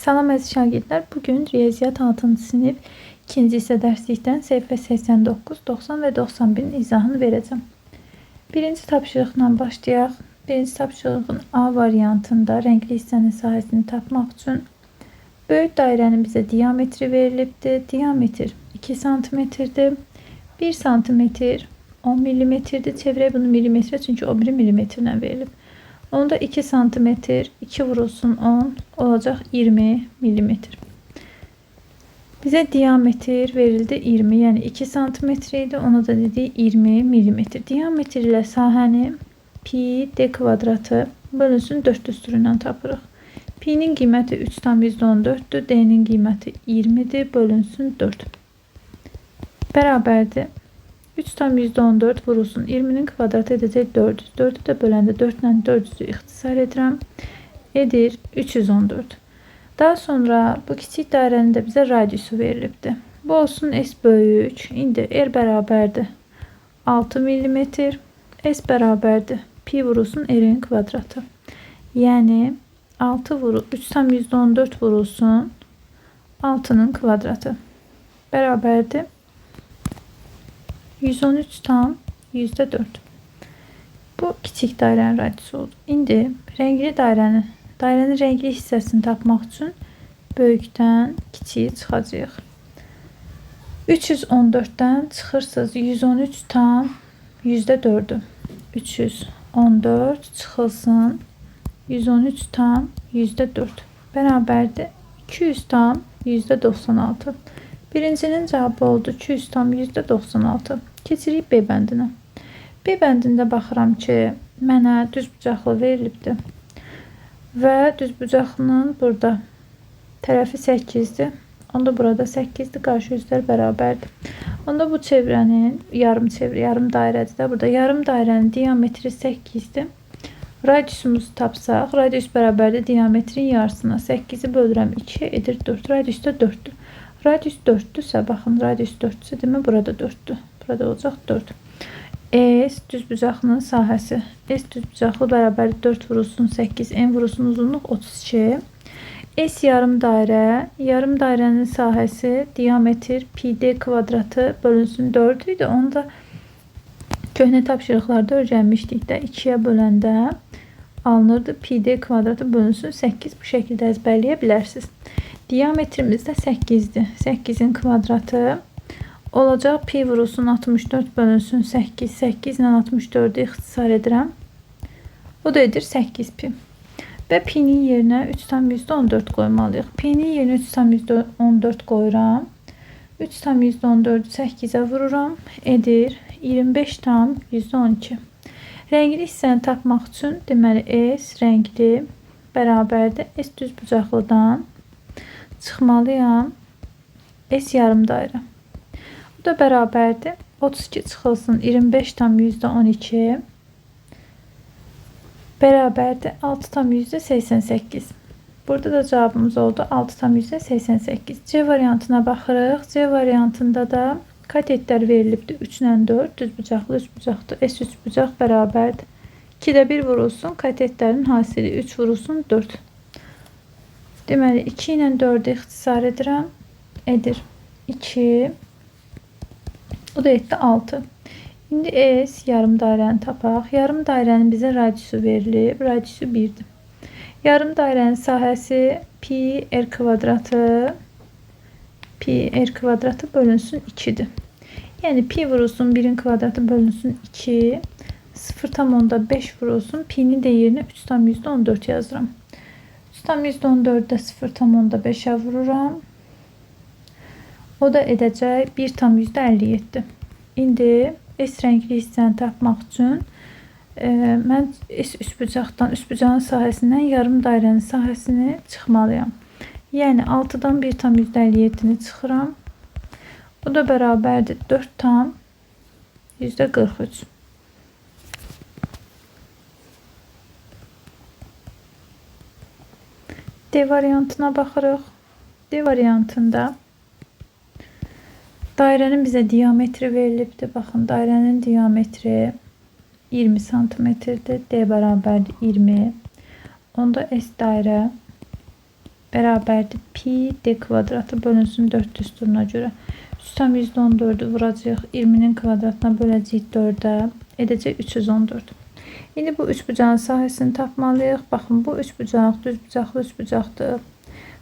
Salam əziz şagirdlər. Bugün riyaziyyat 6-cı sinif 2-ci hissə dərslikdən səhifə 89, 90 və 91-in izahını verəcəm. Birinci tapşırıqla başlayaq. Birinci tapşırığın A variantında rəngli hissənin sahəsini tapmaq üçün böyük dairənin bizə diametri verilibdir. Diametr 2 cm-dir. 1 cm 10 mm-dir. Çevirək bunu millimetrə, çünki o biri millimetrlə verilib. Onda 2 cm, 2 vurulsun 10 olacaq 20 mm. Bizə diametr verildi 20, yəni 2 cm idi. Ona da dedik 20 mm. Diametr ilə sahəni pi d kvadratı bölünsün 4 üstü ilə tapırıq. Pi'nin qiyməti 3,14-dür. D'nin qiyməti 20-dir. Bölünsün 4. Bərabərdir. 3,14 vurulsun 20'nin kvadratı edəcək 400. 4'ü də böləndə 4 ilə 400'ü ixtisar edirəm. Edir 314. Daha sonra bu kiçik dairənin də bizə radiusu verilibdir. Bu olsun S böyük. İndi R bərabərdir 6 mm. S bərabərdir pi vurulsun R'in kvadratı. Yəni 3,14 vurulsun 6'nın kvadratı. Bərabərdir 113 tam %4. Bu kiçik dairənin radiusu oldu. İndi rəngli dairənin rəngli hissəsini tapmaq üçün böyükdən kiçiyi çıxacağıq. 314-dən çıxırsınız 113 tam %4'ü. 314 çıxılsın 113 tam %4. Bərabərdir 200 tam %96. Birincinin cavabı oldu 200 tam %96. Keçirik B bəndinə. B bəndində baxıram ki, mənə düzbucaqlı verilibdir. Və düzbucaqlının burada tərəfi 8-dir. Onda burada 8-dir. Qarşı üzlər bərabərdir. Onda bu çevrənin yarım dairədir də. Burada yarım dairənin diametri 8-dir. Radiusumuzu tapsaq, radius bərabərdir diametrin yarısına. 8'i bölürəm 2 edir 4. Radius da 4'dür. Radius 4'dürsə, baxın, radius 4'dürsə, demək burada 4'dür. Burada olacaq 4. S düzbucaqlının sahəsi. S düzbucaqlı bərabər 4 vurulsun 8, n vurulsun uzunluq 32. S yarım dairə. Yarım dairənin sahəsi diametr pi d kvadratı bölünsün 4 idi. Onu da köhnə tapşırıqlarda öyrənmişdik də 2'yə böləndə alınırdı. Pi d kvadratı bölünsün 8. Bu şəkildə əzbərləyə bilərsiniz. Diametrimiz də 8'dir. 8'in kvadratı olacaq pi vurulsun 64 bölünsün 8. 8 ilə 64'ü ixtisar edirəm. O da edir 8 pi. Və pi'nin yerinə 3,14 qoymalıyıq. Pi'nin yerinə 3,14 qoyuram. 3,14'ü 8'ə vururam. Edir 25 tam %12. Rəngli hissəni tapmaq üçün deməli S rəngli bərabərdir. S düzbucaqlıdan çıxmalıyam. S yarım dairə. Bu da bərabərdir. 32 çıxılsın 25 tam %12. Bərabərdir 6 tam %88. Burada da cavabımız oldu 6 tam %88. C variantına baxırıq. C variantında da katetlər verilibdir. 3 ilə 4 düzbucaqlı üçbucaqdır. S üçbucaq bərabərdir. 2'də 1 vurulsun katetlərin hasili. 3 vurulsun 4. Deməli 2 ilə 4'ü ixtisar edirəm. Edir 2. O da etdi 6. İndi S yarım dairəni tapaq. Yarım dairənin bizə radiusu verilib. Radiusu 1'dir. Yarım dairənin sahəsi pi r kvadratı. Pi r kvadratı bölünsün 2'dir. Yəni pi vurulsun 1'in kvadratı bölünsün 2. 0,5 vurulsun. Pi'nin də yerinə 3,14 yazıram. 3,14'də 0,5'ə vururam. O da edəcək 1,57. İndi S rəngli hissəni tapmaq üçün mən S üçbucağın sahəsindən yarım dairənin sahəsini çıxmalıyam. Yəni 6'dan 1,57'ni çıxıram. O da bərabərdir 4 tam %43. D variantına baxırıq. D variantında dairənin bizə diametri verilibdir. Baxın, dairənin diametri 20 cm-dir. D bərabərdir 20. Onda S dairə bərabərdir pi d kvadratı bölünsün 4 düsturuna görə. 3/114'ü vuracağıq. 20'nin kvadratına böləcəyik 4'ə. Edəcək 314. İndi bu üçbucağın sahəsini tapmalıyıq. Baxın, bu üçbucaq düzbucaqlı üçbucaqdır.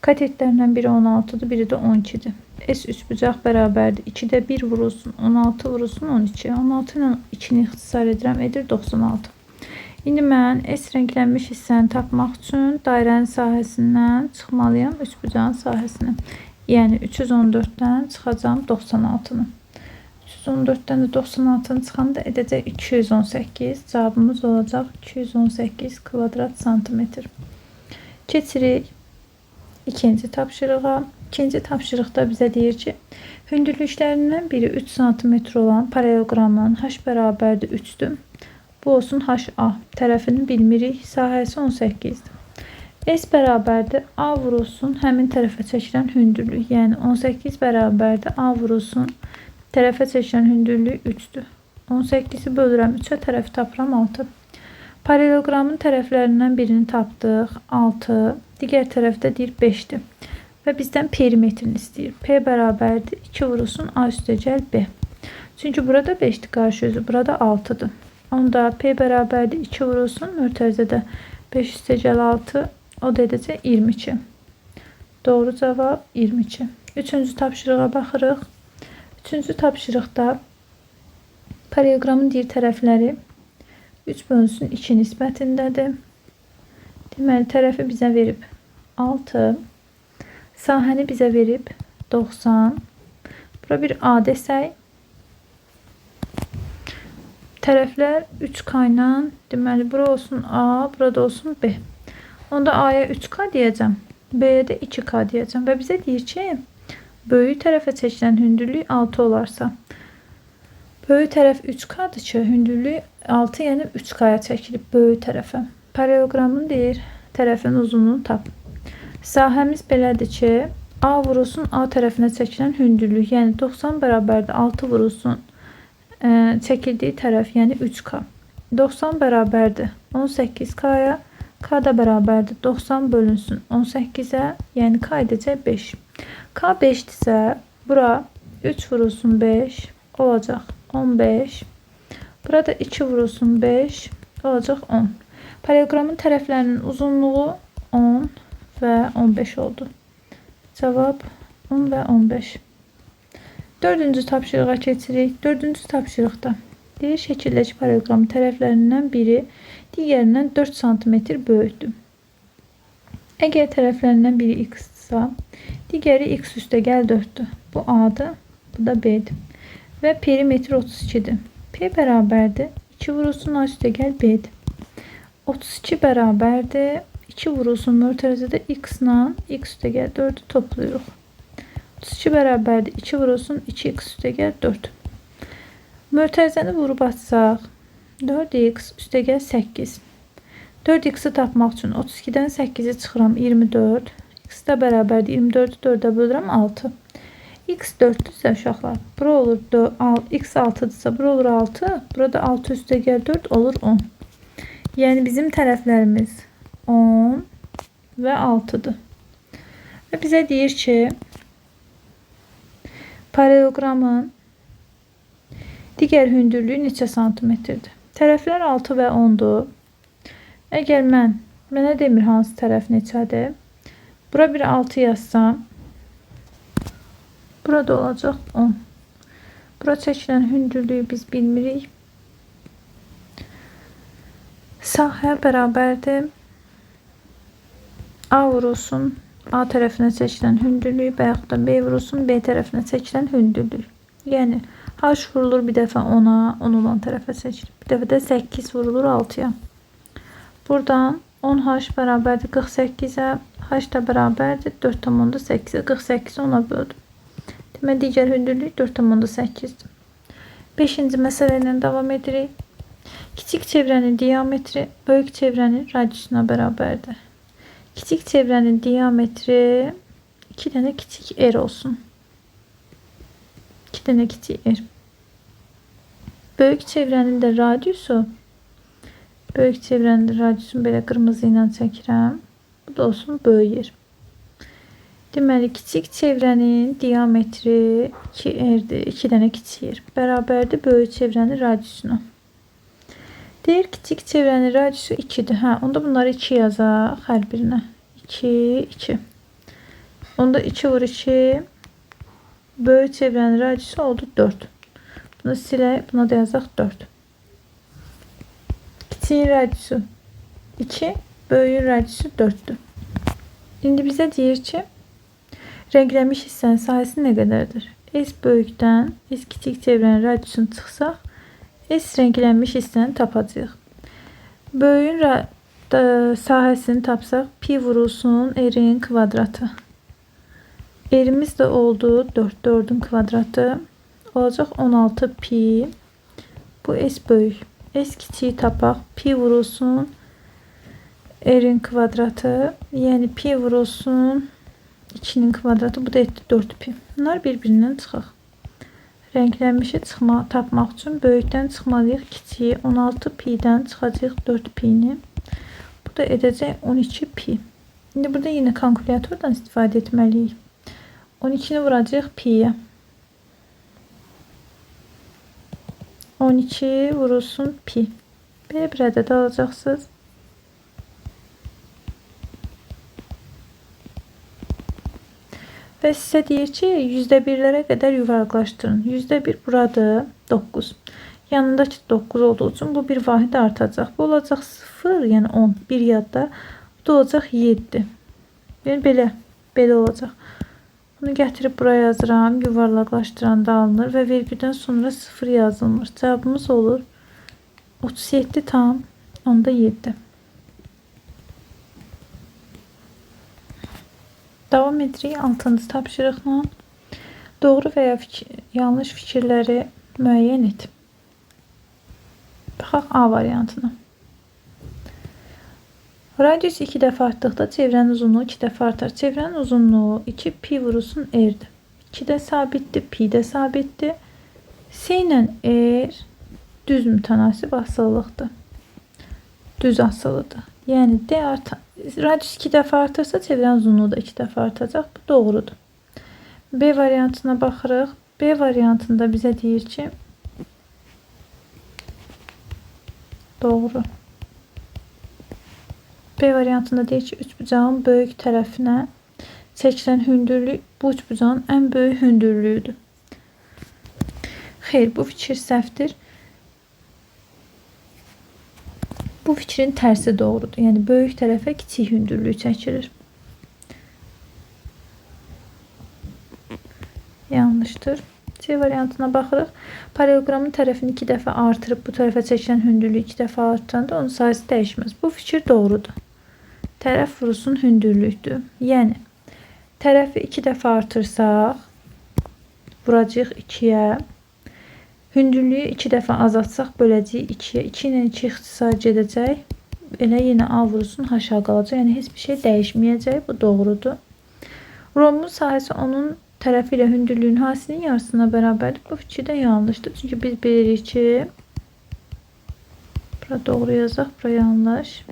Katetlərdən biri 16'dır, biri də 12'dir. S üçbucaq bərabərdir. 2'də 1 vurulsun, 16 vurulsun 12. 16 ilə 2'ni ixtisar edirəm, edir 96. İndi mən S rənglənmiş hissəni tapmaq üçün dairənin sahəsindən çıxmalıyam üçbucağın sahəsinə. Yəni 314'dən çıxacağım 96'nı. 314'dən də 96'nı çıxanda edəcək 218. Cavabımız olacaq 218 kvadrat santimetr. Keçirik ikinci tapşırığa. İkinci tapşırıqda bizə deyir ki, hündürlüklərindən biri 3 cm olan paralelogramın h bərabərdir 3'dür. Bu olsun HA. Tərəfini bilmirik. Sahəsi 18'dir. S bərabərdir A vurulsun həmin tərəfə çəkilən hündürlük. Yəni 18 bərabərdir A vurulsun tərəfə çəkilən hündürlük 3'dür. 18'i bölürəm 3'ə, tərəfi tapıram 6. Paralelogramın tərəflərindən birini tapdıq 6. Digər tərəfdə deyir 5'dir. Və bizdən perimetrini istəyir. P bərabərdir 2 vurulsun A üstəgəl B. Çünki burada 5'dir qarşı özü, burada 6'dır. Onda P bərabərdir 2 vurulsun mötərizədə 5 üstəgəl 6, o da edəcək 22. Doğru cavab 22. Üçüncü tapşırığa baxırıq. Üçüncü tapşırıqda paralelogramın deyir tərəfləri 3 bölünsün 2 nisbətindədir. Deməli, tərəfi bizə verib 6. Sahəni bizə verib 90. Bura bir A desək. Tərəflər 3K ilə, deməli, bura olsun A, burada olsun B. Onda A'ya 3K deyəcəm. B'yə də 2K deyəcəm. Və bizə deyir ki, böyük tərəfə çəkilən hündürlük 6 olarsa, böyük tərəf 3K'dır ki, hündürlük 6, yəni 3K'ya çəkilib böyük tərəfə. Paralelogramın deyir, tərəfin uzunluğunu tap. Sahəmiz belədir ki, A vurulsun A tərəfinə çəkilən hündürlük, yəni 90 bərabərdir 6 vurulsun çəkildiyi tərəf, yəni 3K. 90 bərabərdir 18K'ya, K da bərabərdir 90 bölünsün 18'ə, yəni K edəcək 5. K 5'dirsə, bura 3 vurulsun 5 olacaq 15. Burada 2 vurulsun 5 olacaq 10. Paralelogramın tərəflərinin uzunluğu 10 və 15 oldu. Cavab 10 və 15. Dördüncü tapşırığa keçirik. Dördüncü tapşırıqda deyir, şəkildəki paralelogramın tərəflərindən biri digərindən 4 cm böyükdür. Əgər tərəflərindən biri x-dırsa, digəri x üstəgəl 4'dür. Bu A''dır, bu da B'dir. Və perimetri 32'dir. P bərabərdir 2 vurulsun A üstəgəl B'dir. 32 bərabərdir 2 vurulsun mötərizədə x ilə x üstəgəl 4'ü toplayırıq. 32 bərabərdir 2 vurulsun 2x üstəgəl 4. Mötərizəni vurub açsaq 4x üstəgəl 8. 4x'i tapmaq üçün 32'dən 8'i çıxıram 24. X də bərabərdir 24'ü 4'ə bölürəm 6. X 4'dürsə uşaqlar, bura olur x 6'dırsa bura olur 6. Burada 6 üstəgəl 4 olur 10. Yəni bizim tərəflərimiz 10 və 6'dır. Və bizə deyir ki, paralelogramın digər hündürlüyü neçə santimetrdir? Tərəflər 6 və 10'dur. Əgər mənə demir hansı tərəf neçədir? Bura bir 6 yazsam, burada olacaq 10. Bura çəkilən hündürlüyü biz bilmirik. Sahə bərabərdir A vurulsun A tərəfinə çəkilən hündürlük və yaxud da B vurulsun B tərəfinə çəkilən hündürlük. Yəni H vurulur bir dəfə 10'a, 10 olan tərəfə çəkilir. Bir dəfə də 8 vurulur 6'ya. Buradan 10H bərabərdir 48'ə, H da bərabərdir 4,8'ə. 48'i 10'a böldüm. Deməli, digər hündürlük 4,8'dir. 5-ci məsələ ilə davam edirik. Kiçik çevrənin diametri böyük çevrənin radiusuna bərabərdir. Kiçik çevrənin diametri 2 dənə kiçik R olsun. 2 dənə kiçik R. Böyük çevrənin də radiusu, böyük çevrənin də radiusunu belə qırmızı ilə çəkirəm. Bu da olsun böyük R. Deməli, kiçik çevrənin diametri 2 2 dənə kiçik bərabərdir böyük çevrənin radiusuna. Deyir, kiçik çevrənin radiusu 2'dir. Hə, onda bunları 2 yazaq hər birinə. 2, 2. Onda 2 vur 2. Böyük çevrənin radiusu oldu 4. Bunu silək, buna da yazaq 4. Kiçiyin radiusu 2, böyüyün radiusu 4'dür. İndi bizə deyir ki, renklənmiş hissənin sahəsi nə qədərdir? S böyükdən S kiçik çevrənin radiusunu çıxsaq, S renklənmiş hissəni tapacağıq. Böyüyün sahəsini tapsaq, pi vurulsun R'in kvadratı. R'imiz də oldu 4, 4'ün kvadratı. Olacaq 16 pi. Bu S böyük. S kiçiyi tapaq. Pi vurulsun R'in kvadratı. Yəni pi vurulsun 2'nin kvadratı. Bu da etdi 4 pi. Bunlar bir-birindən çıxaq. Renklənmişi tapmaq üçün böyükdən çıxmalıyıq kiçiyi. 16 pi'dən çıxacaq 4 pi'ni. Bu da edəcək 12 pi. İndi burada yine kalkulatordan istifadə etməliyik. 12'ni vuracaq pi'ye. 12 vurulsun pi. Belə bir ədəd alacaqsınız. Və sizə deyir ki, %1'lərə qədər yuvarlaqlaşdırın. %1 buradır 9. Yanındakı 9 olduğu üçün bu bir vahid artacaq. Bu olacaq 0, yəni 10. Bir yadda. Bu da olacaq 7. Yəni belə olacaq. Bunu gətirib buraya yazıram. Yuvarlaqlaşdıranda alınır və vergüldən sonra 0 yazılmır. Cavabımız olur 37 tam onda 7. Davam edirik 6-cı tapşırıqla. Doğru və ya yanlış fikirləri müəyyən et. Baxaq A variantına. Radius 2 dəfə artdıqda çevrənin uzunluğu 2 dəfə artar. Çevrənin uzunluğu 2 pi vurulsun R'dir. 2 də sabitdir, pi də sabitdir. S ilə R düz mütənasib asılılıqdır. Düz asılıdır. Yəni D artar. Radius 2 dəfə artırsa çevrənin uzunluğu da 2 dəfə artacaq. Bu doğrudur. B variantına baxırıq. B variantında bizə deyir ki, doğru. B variantında deyir ki, üçbucağın böyük tərəfinə çəkilən hündürlük bu üçbucağın ən böyük hündürlüyüdür. Xeyr, bu fikir səhvdir. Bu fikrin tərsi doğrudur. Yəni böyük tərəfə kiçik hündürlük çəkilir. Yanlışdır. C variantına baxırıq. Paralelogramın tərəfini 2 dəfə artırıb bu tərəfə çəkilən hündürlüyü 2 dəfə artıranda onun sayısı dəyişməz. Bu fikir doğrudur. Tərəf vurulsun hündürlükdür. Yəni tərəfi 2 dəfə artırsaq vuracağıq 2'yə. Hündürlüyü 2 dəfə azaltsaq böləcəyik 2'yə. 2 ilə 2 ixtisar gedəcək. Elə yenə A vurulsun aşağı qalacaq. Yəni heç bir şey dəyişməyəcək. Bu doğrudur. Rombun sahəsi onun tərəfi ilə hündürlüyün hasinin yarısına bərabərdir. Bu fikir də yanlışdır. Çünki biz bilirik ki, bura doğru yazaq, bura yanlış.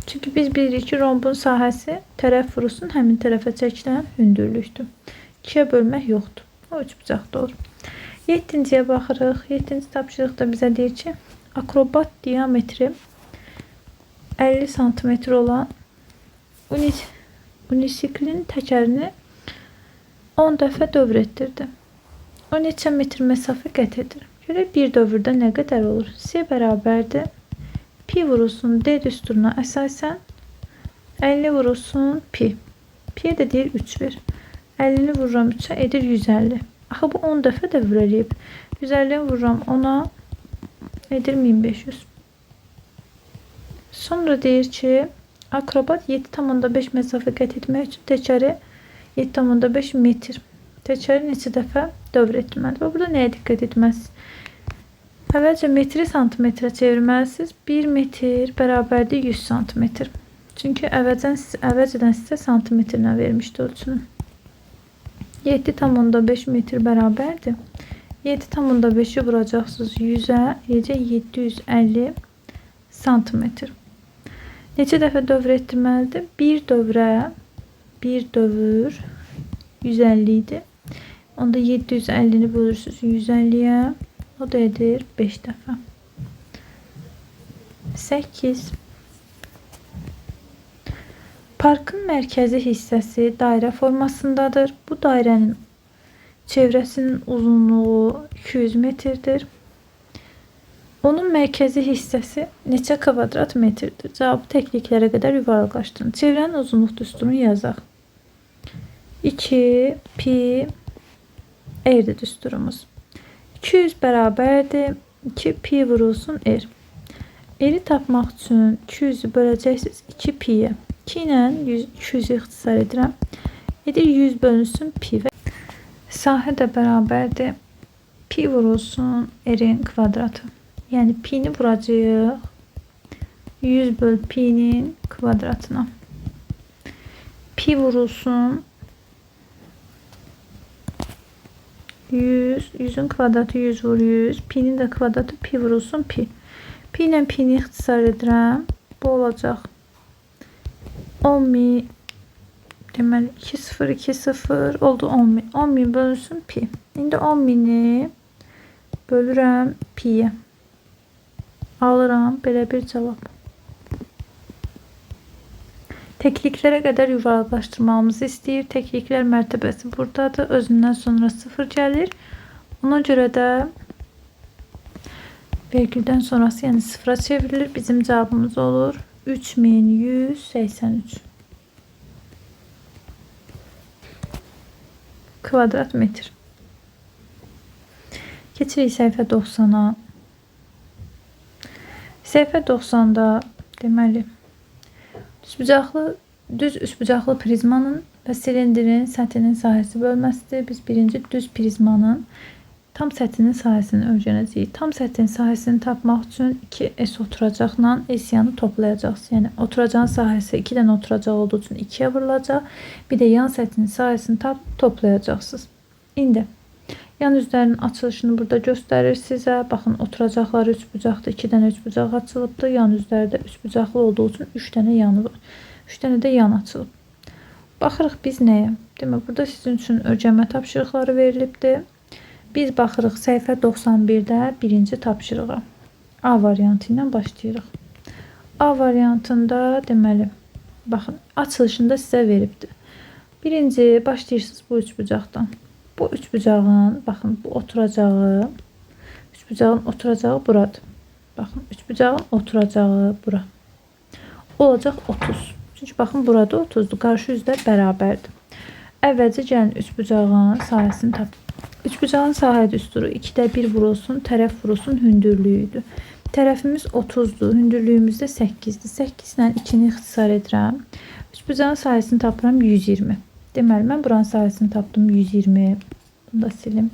Çünki biz bilirik ki, rombun sahəsi tərəf vurulsun həmin tərəfə çəkilən hündürlükdür. 2'yə bölmək yoxdur. O üçbucaq doğru. 7-ciyə baxırıq. 7-ci tapşırıqda bizə deyir ki, akrobat diametri 50 cm olan unisiklin təkərini 10 dəfə dövr etdirdi. O neçə metr məsafə qət edir? Görək bir dövrdə nə qədər olur? C bərabərdir. Pi vurulsun D düsturuna əsasən 50 vurulsun pi. Pi'yə də deyir 3 ver. 50'ni vururam 3'ə edir 150. Axı bu 10 dəfə də vurulub. 150'ni vururam 10'a edir 1500. Sonra deyir ki, akrobat 7,5 məsafə qət etmək üçün təkəri 7,5 metr. Təkəri neçə dəfə dövr etdirməlidir? Və burada nəyə diqqət etməlisiniz? Əvvəlcə metri santimetrə çevirməlisiniz. 1 metr bərabərdir 100 santimetr. Çünki əvvəlcədən sizə santimetrlə vermişdi ölçünü. 7,5 metr bərabərdir. 7,5'i vuracaqsınız 100'ə, necə 750 santimetr. Neçə dəfə dövr etdirməlidir? Bir dövrə bir dövür 150 idi. Onda 750'ni bölürsünüz 150'yə. O da edir 5 dəfə. 8. Parkın mərkəzi hissəsi dairə formasındadır. Bu dairənin çevrəsinin uzunluğu 200 metrdir. Onun mərkəzi hissəsi neçə kvadrat metrdir? Cavabı təkliklərə qədər yuvarlaqlaşdırın. Çevrənin uzunluq düsturunu yazaq. 2 pi r-dir düsturumuz. 200 bərabərdir. 2 pi vurulsun r. R-i tapmaq üçün 200'ü böləcəksiniz 2 pi-yə. 2 ilə 200'ü ixtisar edirəm. Edir 100 bölünsün pi və sahə də bərabərdir. Pi vurulsun r-in kvadratı. Yəni pi-ni vuracağıq 100 böl pi-nin kvadratına. Pi vurulsun 100. 100'ün kvadratı 100 vur 100. Pi-nin də kvadratı pi vurulsun pi. Pi ilə pi-ni ixtisar edirəm. Bu olacaq 10.000. Deməli 2 0 2 0 oldu 10.000. 10.000 bölünsün pi. İndi 10.000'i bölürəm pi-yə. Alıram belə bir cavab. Təkliklərə qədər yuvarlaqlaşdırmamızı istəyir. Təkliklər mərtəbəsi buradadır. Özündən sonra 0 gəlir. Ona görə də vergüldən sonrası yəni 0'a çevrilir. Bizim cavabımız olur 3183 kvadrat metr. Keçirik səhifə 90'a. Səhifə 90'da deməli düz üçbucaqlı prizmanın və silindrin səthinin sahəsi bölməsidir. Biz birinci düz prizmanın tam səthinin sahəsini öyrənəcəyik. Tam səthin sahəsini tapmaq üçün 2s oturacaqla s yanı toplayacaqsınız. Yəni oturacağın sahəsi 2 dənə oturacaq olduğu üçün 2'yə vurulacaq. Bir də yan səthinin sahəsini toplayacaqsınız. İndi yan üzlərinin açılışını burada göstərir sizə. Baxın, oturacaqları üçbucaqdır. 2 dənə üçbucaq açılıbdır. Yan üzlərdə üçbucaqlı olduğu üçün 3 dənə yanı var. 3 dənə də yan açılıb. Baxırıq biz nəyə? Demək, burada sizin üçün öyrənmə tapşırıqları verilibdir. Biz baxırıq səhifə 91'də birinci tapşırığa. A variantı ilə başlayırıq. A variantında deməli, baxın, açılışında sizə veribdir. Birinci başlayırsınız bu üçbucaqdan. Bu üçbucağın, baxın, bu oturacağı, üçbucağın oturacağı buradır. Baxın, üçbucağın oturacağı bura. Olacaq 30. Çünki baxın, burada 30'dur. Qarşı üzlər bərabərdir. Əvvəlcə gəlin üçbucağın sahəsini tapın. Üçbucağın sahə düsturu 2'də 1 vurulsun, tərəf vurulsun hündürlüyüdür. Tərəfimiz 30'dur, hündürlüyümüz də 8'dir. 8 ilə 2'ni ixtisar edirəm. Üçbucağın sahəsini tapıram 120. Deməli, mən buranın sahəsini tapdım 120. Bunu da silim.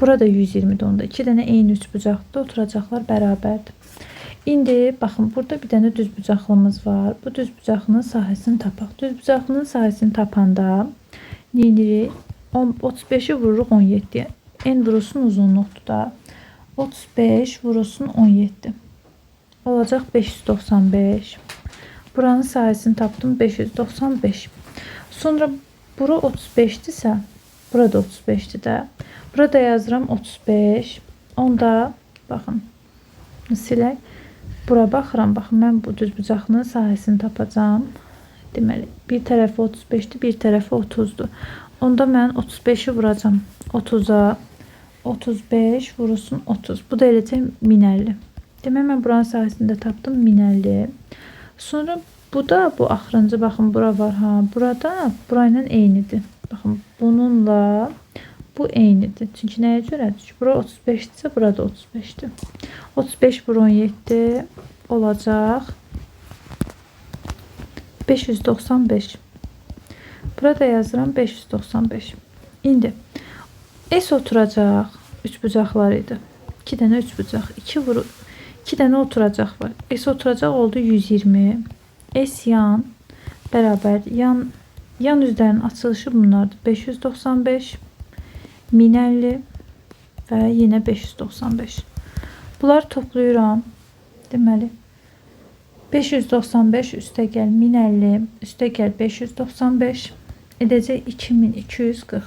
Burada 120'dir onda. 2 dənə eyni üçbucaqda oturacaqlar bərabərdir. İndi baxın, burada bir dənə düzbucaqlımız var. Bu düzbucaqlının sahəsini tapaq. Düzbucaqlının sahəsini tapanda neyini 35'i vururuq 17'ye. En vurulsun uzunluqdur da. 35 vurulsun 17. Olacaq 595. Buranın sahəsini tapdım 595. Sonra bura 35'dirsə, burada 35'dir də. Burada yazıram 35. Onda baxın, silək. Bura baxıram, baxın, mən bu düzbucaqlının sahəsini tapacağım. Deməli, bir tərəfi 35'dir, bir tərəfi 30'dur. Onda mən 35'i vuracağım 30'a. 35 vurulsun 30. Bu da eləcək 1050. Demək, mən buranın sahəsində tapdım 1050. Sonra bu da bu axırıncı, baxın, bura var ha. Burada burayla eynidir. Baxın, bununla bu eynidir. Çünki nəyə görə? Çünki bura 35'dirsə, burada 35'dir. 35 vur 17 olacaq 595. Burada yazıram 595. İndi S oturacaq üçbucaqlar idi. 2 dənə üçbucaq. 2 dənə oturacaq var. S oturacaq oldu 120. S yan bərabər yan üzlərinin açılışı bunlardır. 595, 1050 və yenə 595. Bunları toplayıram. Deməli 595 üstə gəl 1050 üstə gəl 595 edəcək 2240.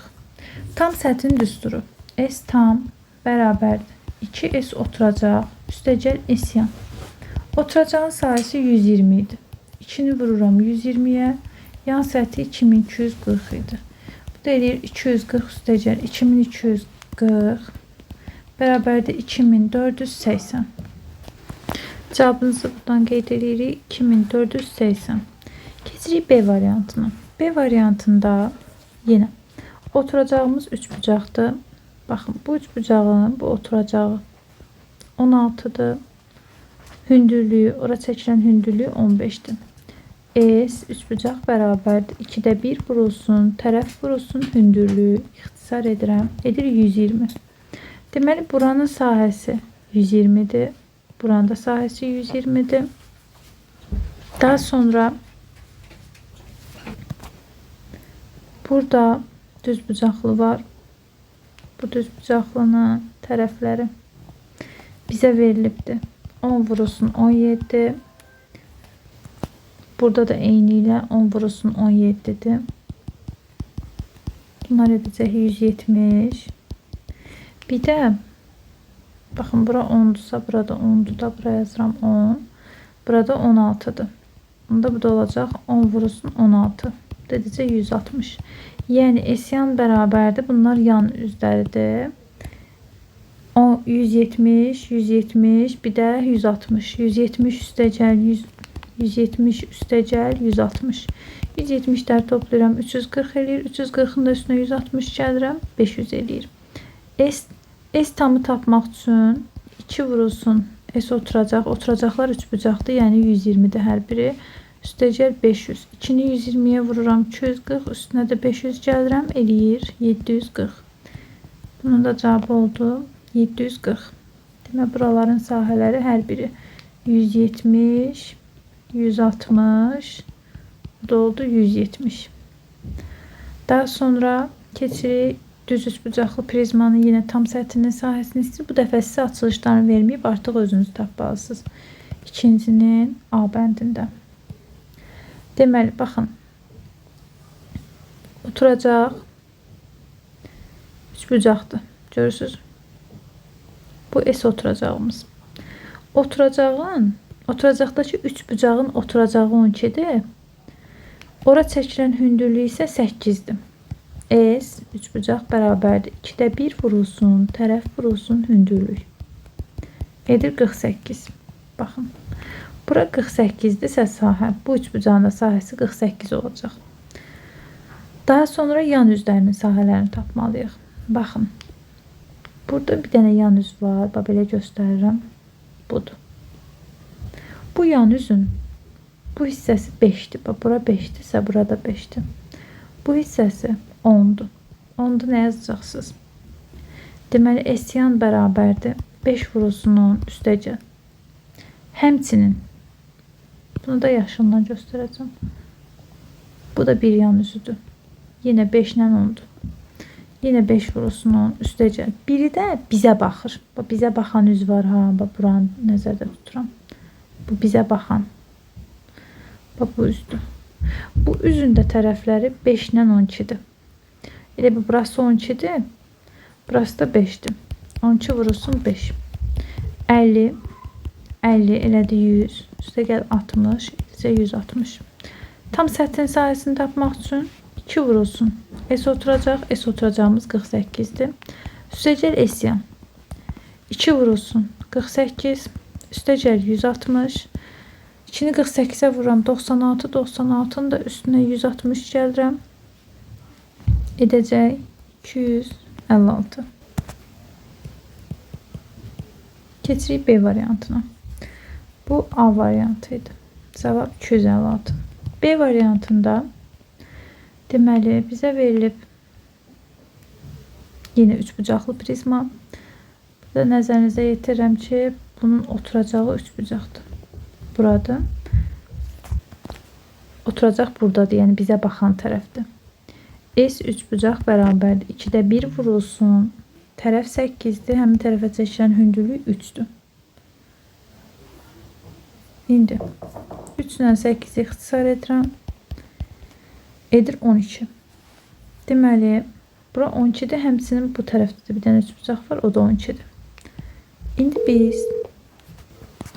Tam sətrin düsturu. S tam bərabərdir 2S oturacaq üstəgəl S yan. Oturacağın sahəsi 120 idi. 2-ni vururam 120-yə. Yan səthi 2240 idi. Bu da eləyir 240 üstəgəl 2240 bərabərdir 2480. Cavabınızı buradan qeyd edirik. 2480. Keçirik B variantına. B variantında yenə oturacağımız üçbucaqdır. Baxın, bu üçbucağın bu oturacağı 16'dır. Hündürlüyü, ora çəkilən hündürlüyü 15'dir. S üçbucaq bərabərdir. 2'də 1 vurulsun, tərəf vurulsun, hündürlüyü ixtisar edirəm. Edir 120. Deməli, buranın sahəsi 120'dir. Buranın da sahəsi 120'dir. Daha sonra burada düzbucaqlı var. Bu düzbucaqlının tərəfləri bizə verilibdir. 10 vurulsun 17. Burada da eyni ilə 10 vurulsun 17'dir. Bunlar edəcək 170. Bir də baxın, bura 10'dursa burada 10'dur da, buraya yazıram 10. Burada 16'dır. Bunda bu da olacaq 10 vurulsun 16. Dedicə 160. Yəni S yan bərabərdir. Bunlar yan üzləridir. 170, 170, bir də 160. 170 üstəgəl 170 üstəgəl 160. 170'lər toplayıram 340 eləyir. 340'ın da üstünə 160 gəlirəm 500 eləyir. S tamı tapmaq üçün 2 vurulsun S oturacaq. Oturacaqlar üçbucaqdır. Yəni 120'dir hər biri. Üstəgəl 500. 2'ni 120'yə vururam 240. Üstünə də 500 gəlirəm. Eləyir 740. Bunun da cavabı oldu 740. Demək, buraların sahələri hər biri 170, 160, bu da oldu 170. Daha sonra keçirik düz üçbucaqlı prizmanın yenə tam səthinin sahəsini istəyir. Bu dəfə sizə açılışlarını verməyib, artıq özünüz tapmalısınız. İkincinin A bəndində. Deməli, baxın. Oturacaq üçbucaqdır. Görürsünüz? Bu S oturacağımız. Oturacaqdakı üçbucağın oturacağı 12'dir. Ora çəkilən hündürlüyü isə 8'dir. S üçbucaq bərabərdir. 2'də 1 vurulsun, tərəf vurulsun, hündürlük. Edir 48. Baxın. Bura 48'dirsə sahə, bu üçbucağın da sahəsi 48 olacaq. Daha sonra yan üzlərinin sahələrini tapmalıyıq. Baxın. Burada bir dənə yan üz var. Belə göstərirəm. Budur. Bu yan üzün bu hissəsi 5'dir. Bura 5'dirsə, burada 5'dir. Bu hissəsi 10'dur. 10'da nə yazacaqsınız? Deməli, S yan bərabərdir. 5 vurulsun 10 üstəcə. Həmçinin bunu da yaşılla göstərəcəm. Bu da bir yan üzüdür. Yenə 5 ilə 10'dur. Yenə 5 vurulsun 10 üstəcə. Biri də bizə baxır. Bizə baxan üz var ha. Buranı nəzərdə tuturam. Bu bizə baxan. Bu üzdür. Bu üzün də tərəfləri 5 ilə 12'dir. Elə burası 12'dir. Burası da 5'dir. 12 vurulsun 5. 50. 50 elədi 100. Üstə gəl 60. İsə 160. Tam səthin sahəsini tapmaq üçün 2 vurulsun. S oturacaq. S oturacağımız 48'dir. Üstəcəl S yan. 2 vurulsun 48. Üstəcəl 160. 2'ni 48'ə vururam 96. 96'nın da üstünə 160 gəlirəm. Edəcək 256. Keçirik B variantına. Bu A variantıydı. Cavab 256. B variantında deməli bizə verilib yenə üçbucaqlı prizma. Burada nəzərinizə yetirirəm ki, bunun oturacağı üçbucaqdır. Burada. Oturacaq buradadır, yəni bizə baxan tərəfdir. S üçbucaq bərabərdir. 2'də 1 vurulsun. Tərəf 8'dir. Həmin tərəfə çəkilən hündürlük 3'dür. İndi 3 ilə 8 ixtisar edirəm. Edir 12. Deməli, bura 12-dir. Həmçinin bu tərəfdə də bir dənə üçbucaq var. O da 12-dir.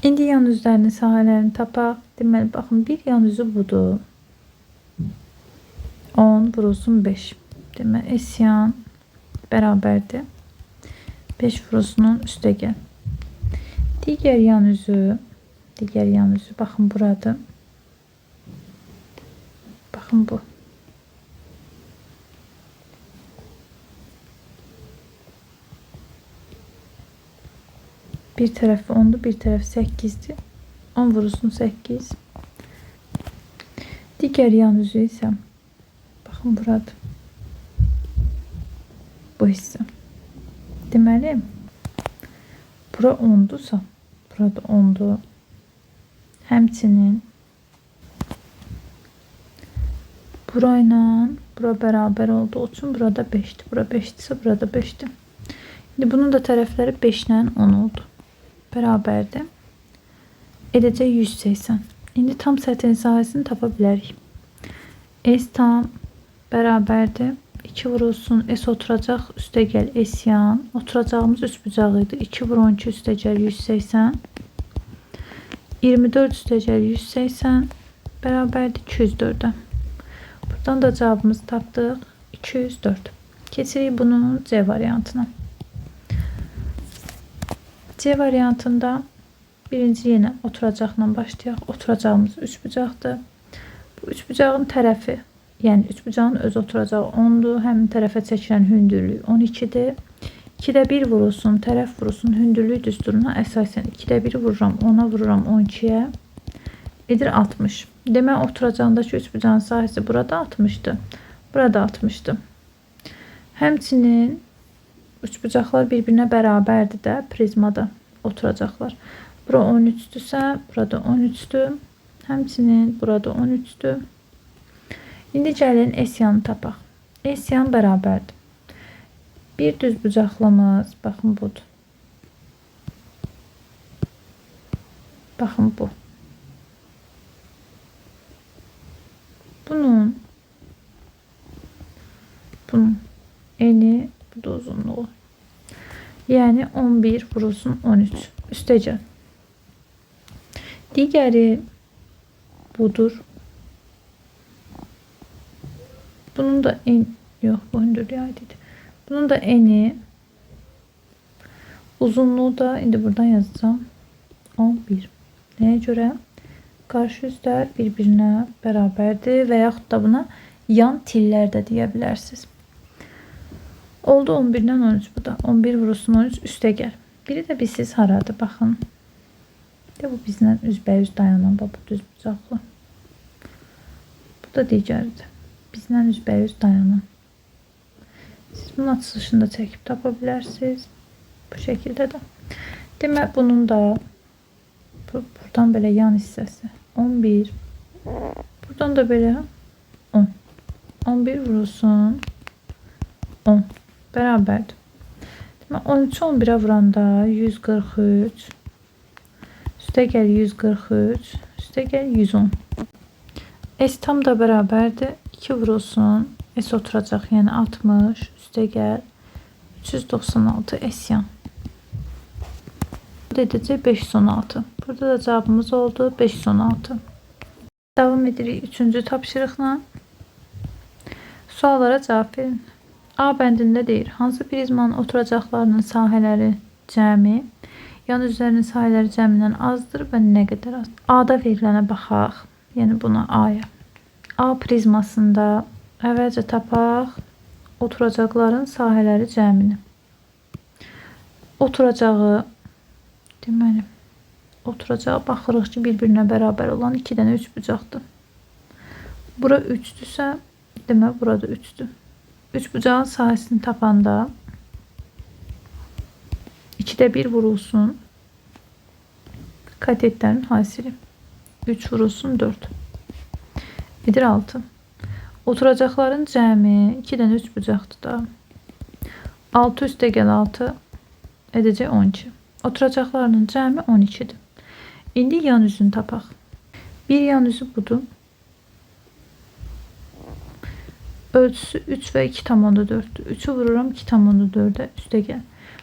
İndi yan üzlərinin sahələrini tapaq. Deməli, baxın, bir yan üzü budur. 10 vurulsun 5. Deməli, S yan bərabərdir. 5 vurusunun üstəgəl. Digər yan üzü, baxın buradır. Baxın bu. Bir tərəfi 10'dur, bir tərəfi 8'dir. 10 vurulsun 8. Digər yan üzü isə baxın buradır. Bu hissə. Deməli, bura 10'dursa, burada 10'dur. Həmçinin burayla bura bərabər olduğu üçün burada 5'dir. Bura 5'dirsə, burada 5'dir. İndi bunun da tərəfləri 5 ilə 10 oldu. Bərabərdir. Edəcək 180. İndi tam səthin sahəsini tapa bilərik. S tam bərabərdir. 2 vurulsun S oturacaq, üstəgəl S yan. Oturacağımız üçbucaq idi. 2 vur 12 üstəgəl 180. 24 üstəgəl 180 bərabərdir 204'ə. Buradan da cavabımızı tapdıq. 204. Keçirik bunun C variantına. C variantında birinci yenə oturacaqla başlayaq. Oturacağımız üçbucaqdır. Bu üçbucağın tərəfi, yəni üçbucağın öz oturacağı 10'dur. Həmin tərəfə çəkilən hündürlük 12'dir. 2'də 1 vurulsun, tərəf vurulsun hündürlük düsturuna əsasən 2'də 1 vururam, 10'a vururam 12'yə. Edir 60. Demək oturacağındakı üçbucağın sahəsi burada 60'dır. Burada 60'dır. Həmçinin üçbucaqlar bir-birinə bərabərdir də prizmada oturacaqlar. Bura 13'dürsə, burada 13'dür. Həmçinin burada 13'dür. İndi gəlin S yanı tapaq. S yan bərabərdir. Bir düz bucaqlamız, baxın budur. Baxın bu. Bunun eni, bu da uzunluğu. Yəni 11 vurulsun 13. Üstəcə. Digəri budur. Bunun da yox, bu hündürlüyə aiddir. Bunun da eni, uzunluğu da indi buradan yazacağım 11. Nəyə görə? Qarşı üstlər bir-birinə bərabərdir və yaxud da buna yan tillər də deyə bilərsiniz. Oldu 11'dən 13 bu da. 11 vurulsun 13 üstəgəl. Biri də bilsiz haradır, baxın. Bu bizdən üzbəyüz dayanan bu düz bucaqlı. Bu da digəridir. Bizdən üzbəyüz dayanan. Siz bunun açılışını da çəkib tapa bilərsiniz. Bu şəkildə də. Demək bunun da buradan belə yan hissəsi 11. Buradan da belə 10. 11 vurulsun 10. Bərabərdir. Demək 13'ü 11'ə vuranda 143. Üstəgəl 143. Üstəgəl 110. S tam da bərabərdir. 2 vurulsun. S oturacaq, yəni 60. Üstəgəl 396 S yan. Bu da edəcək 516. Burada da cavabımız oldu 516. Davam edirik 3-cü tapşırıqla. Suallara cavab verin. A bəndində deyir, hansı prizmanın oturacaqlarının sahələri cəmi, yan üzlərinin sahələri cəmindən azdır və nə qədər az? A-da verilənə baxaq, yəni buna A-ya. A prizmasında əvvəlcə tapaq oturacaqların sahələri cəmini. Oturacağı, deməli, oturacağı baxırıq ki, bir-birinə bərabər olan 2 dənə üçbucaqdır. Bura 3'dürsə, demək burada 3'dür. Üçbucağın sahəsini tapanda 2'də 1 vurulsun katetlərin hasili. 3 vurulsun 4. Edir 6. Oturacaqların cəmi 2 dənə üçbucaqdır da. 6 üstəgəl 6 edəcək 12. Oturacaqlarının cəmi 12'dir. İndi yan üzünü tapaq. Bir yan üzü budur. Ölçüsü 3 və 2,4'dür. 3'ü vururam 2,4'e üstəgəl.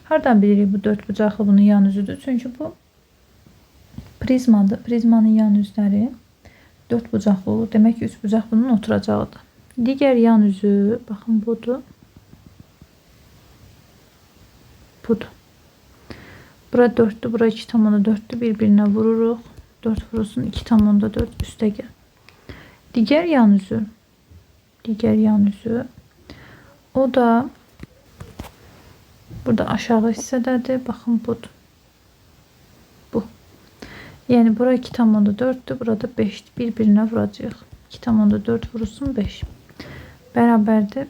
Hardan bilirik bu 4 bucaqlı bunun yan üzüdür? Çünki bu prizmadır. Prizmanın yan üzləri 4 bucaqlı olur. Demək ki 3 bucaq bunun oturacağıdır. Digər yan üzü baxın budur. Budur. Bura 4'dür, bura 2,4'dür. Bir-birinə vururuq. 4 vurulsun 2,4 üstəgəl. Digər yan üzü. Digər yan üzü. O da burada aşağı hissədədir. Baxın budur. Bu. Yəni bura 2,4'dür, burada 5'dir. Bir-birinə vuracağıq. 2,4 vurulsun 5. Bərabərdir.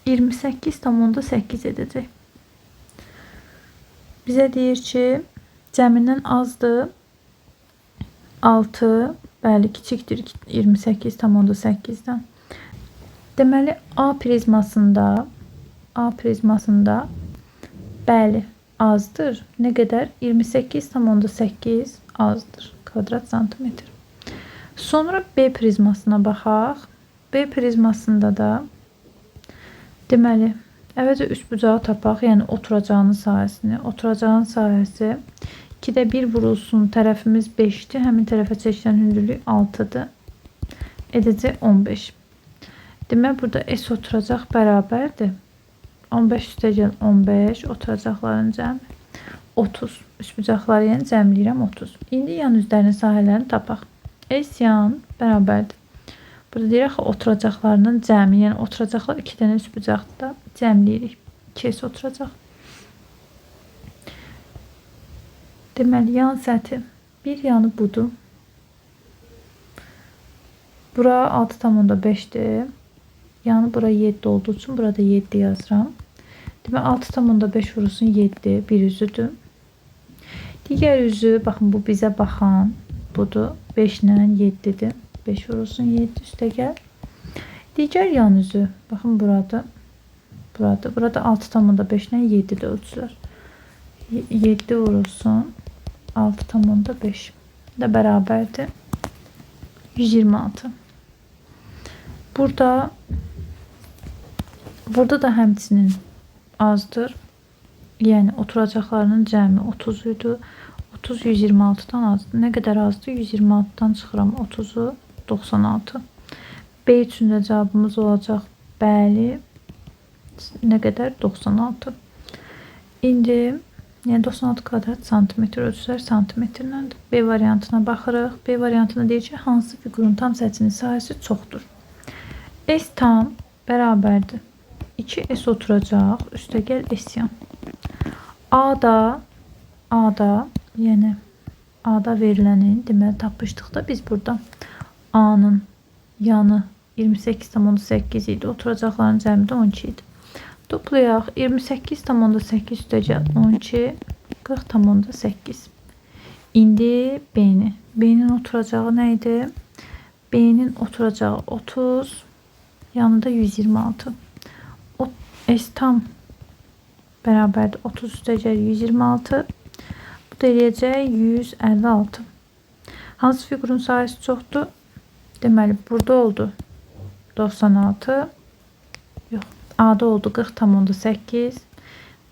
28,8 edəcək. Bizə deyir ki, cəmindən azdır. 6, bəli, kiçikdir 28,8-dən. Deməli, A prizmasında bəli, azdır. Nə qədər? 28,8 azdır. Kvadrat santimetr. Sonra B prizmasına baxaq. B prizmasında da deməli, əvvəlcə üst bucağı tapaq, yəni oturacağının sahəsini. Oturacağın sahəsi 2'də 1 vurulsun, tərəfimiz 5'dir. Həmin tərəfə çəkilən hündürlük 6'dır. Edəcək 15. Demək, burada S oturacaq bərabərdir. 15 üstəgəl 15, oturacaqların cəmi 30. Üst bucaqları yəni cəmləyirəm 30. İndi yan üzlərinin sahələrini tapaq. S yan bərabərdir. Burada deyirək ki, oturacaqlarının cəmi, yəni oturacaqlar 2 dənə üst bucaqda cəmləyirik. 2S oturacaq. Deməli, yan səthi bir yanı budur. Bura 6,5'dir. Yani bura 7 olduğu için burada 7 yazıram. Deməli 6,5 vurulsun 7 bir üzüdür. Digər üzü, baxın bu bizə baxan budur. 5 ilə 7'dir. 5 vurulsun 7 üstəgəl. Digər yan üzü, baxın burada. Burada 6,5 ilə 7'dir ölçülər. 7 vurulsun 6,5 da bərabərdir 126. Burada da həmçinin azdır. Yəni oturacaqlarının cəmi 30 idi. 30 126'dan azdır. Nə qədər azdır? 126'dan çıxıram 30'u 96. B üçün də cavabımız olacaq. Bəli. Nə qədər? 96. İndi yəni 96 kvadrat santimetr ölçülər santimetrləndir. B variantına baxırıq. B variantına deyir ki, hansı fiqurun tam səthinin sahəsi çoxdur? S tam bərabərdir. 2S oturacaq. Üstəgəl S yan. A'da yəni A'da verilənin deməli tapışdıqda biz burada A'nın yanı 28,8 idi. Oturacaqların cəmi də 12 idi. Toplayaq. 28,8 üstəgəl 12 40,8. İndi B'nin oturacağı nə idi? B'nin oturacağı 30, yanında 126. S tam bərabərdir 30 üstəgəl 126. Bu da eləyəcək 156. Hansı fiqurun sahəsi çoxdur? Deməli burada oldu 96. Yox. A'da oldu 40,8.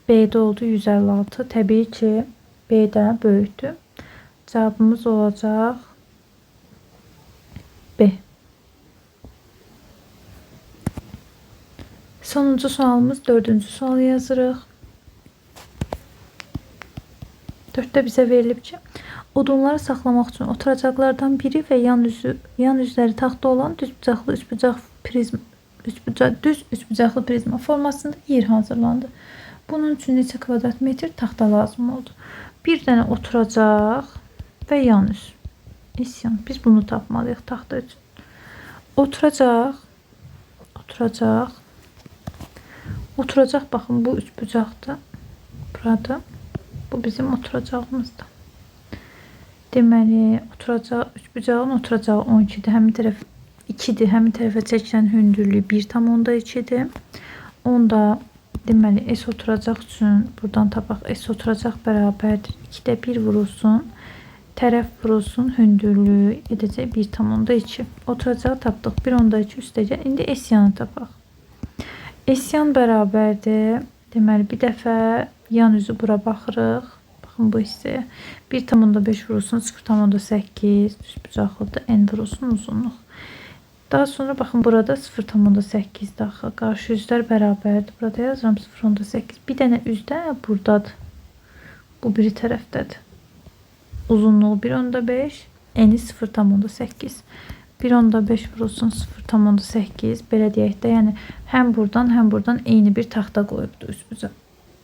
B'de oldu 156. Təbii ki B'də böyükdür. Cavabımız olacaq B. Sonuncu sualımız 4-cü sualı yazırıq. 4'də bizə verilib ki, odunları saxlamaq üçün oturacaqlardan biri və yan üzləri taxta olan düz üçbucaqlı prizma formasında yer hazırlandı. Bunun üçün neçə kvadrat metr taxta lazım oldu? Bir dənə oturacaq və yan üz. İsyan. Biz bunu tapmalıyıq taxta üçün. Oturacaq. Baxın bu üçbucaqdır. Burada. Bu bizim oturacağımızdır. Deməli, üçbucağın oturacağı 12'dir. Həmin tərəf 2'dir. Həmin tərəfə çəkilən hündürlüyü 1,2'dir. Onda deməli S oturacaq üçün buradan tapaq. S oturacaq bərabərdir. 2'də 1 vurulsun. Tərəf vurulsun hündürlüğü edəcək 1,2. Oturacağı tapdıq 1,2 üstəcə. İndi S-yanı tapaq. S-yan bərabərdir. Deməli bir dəfə yan üzü bura baxırıq. Baxın bu hissəyə. 1,5 vurulsun 0,8 düzbucaqlıdır. N vurulsun uzunluq. Daha sonra baxın burada 0,8 daxil. Qarşı üzlər bərabərdir. Burada yazıram 0,8. Bir dənə üzdə buradadır. Bu biri tərəfdədir. Uzunluğu 1,5, eni 0,8. 1,5 vurulsun 0,8. Belə deyək də, yəni həm buradan eyni bir taxta qoyubdur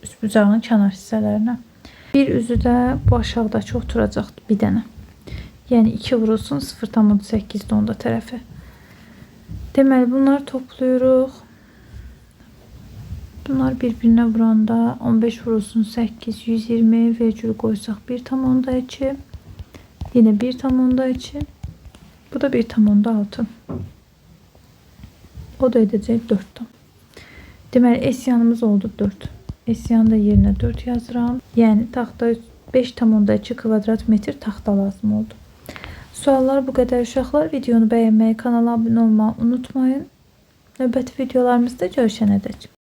üstbucağın kənar hissələrinə. Bir üzü də bu aşağıdakı oturacaqdır bir dənə. Yəni 2 vurulsun 0,8-dir onda tərəfi. Deməli bunları toplayırıq. Bunlar bir-birinə vuranda 15 vurulsun 8, 120 vergül qoysaq 1,2. Yine 1,2. Bu da 1,6. O da edəcək 4. Deməli S-yanımız oldu 4. S-yanı da yerinə 4 yazıram. Yəni taxta 5,2 kvadrat metr taxta lazım oldu. Suallar bu qədər uşaqlar. Videonu bəyənməyi, kanala abunə olmağı unutmayın. Növbəti videolarımızda görüşənədək.